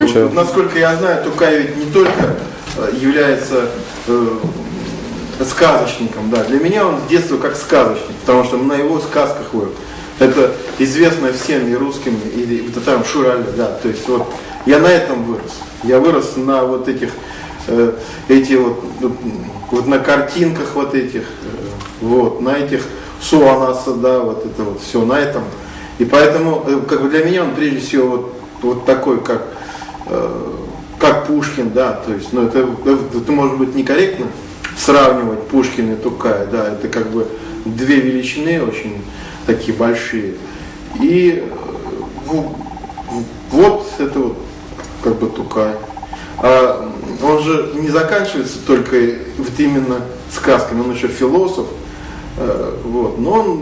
Вот, насколько я знаю, Тукай ведь не только является сказочником, да. Для меня он с детства как сказочник, потому что на его сказках вырос. Это известно всем и русским, и татарам Шурале, да. То есть вот я на этом вырос. Я вырос на вот этих, вот на картинках вот этих, вот, на этих Суанаса, да, вот это вот все на этом. И поэтому, как бы для меня он прежде всего вот такой, как Пушкин, да, то есть, ну это может быть некорректно сравнивать Пушкина и Тукая, да, это как бы две величины очень такие большие. И вот это вот как бы Тукай. А он же не заканчивается только вот именно сказками, он еще философ, вот, но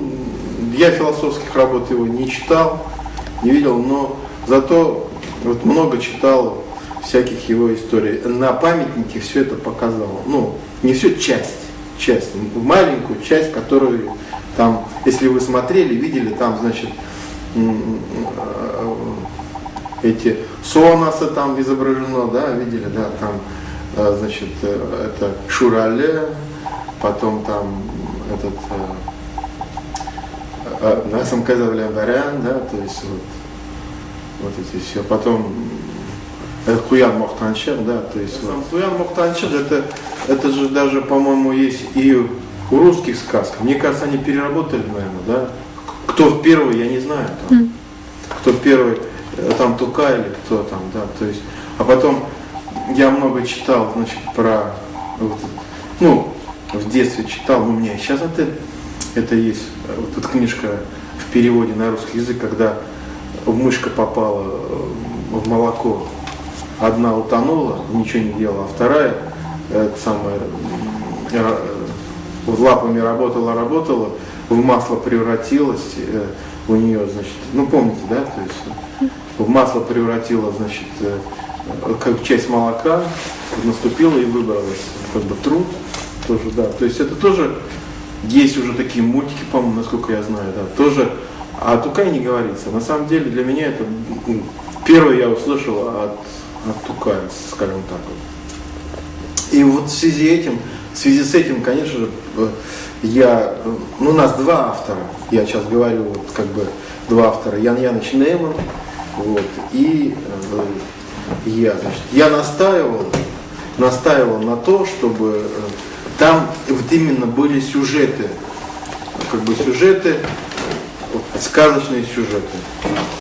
я философских работ его не читал, не видел, но зато вот много читал всяких его историй. На памятнике все это показало. Ну, не все, часть, маленькую часть, которую там, если вы смотрели, видели, там, значит, эти Суанасы там изображено, да, видели, да, там, значит, это Шурале, потом там этот Насам Казавляндарян, да, то есть вот эти все. Потом Куян Мохтанчер, да, то есть вот. Куян Мохтанчер, это же даже, по-моему, есть и у русских сказках. Мне кажется, они переработали, наверное, да. Кто в первый, я не знаю, там. Кто в первый, там Тукай или кто там, да, то есть. А потом я много читал, значит, про, вот, ну, в детстве читал, но у меня сейчас это есть, вот эта книжка в переводе на русский язык, когда мышка попала в молоко, одна утонула, ничего не делала, а вторая, вот лапами работала, в масло превратилась, у нее, значит, ну помните, да, то есть в масло превратила, значит, как часть молока, наступила и выбралась, как бы труд тоже, да, то есть это тоже есть уже такие мультики, по-моему, насколько я знаю, да, тоже, а о Тукае не говорится. На самом деле для меня это первое я услышал от Тукая, скажем так. И вот в связи с этим, конечно же, у нас два автора, я сейчас говорю, вот как бы два автора, Ян Яныч Нейман, вот, и я, значит, я настаивал на то, чтобы там вот именно были сюжеты, как бы сюжеты, сказочные сюжеты.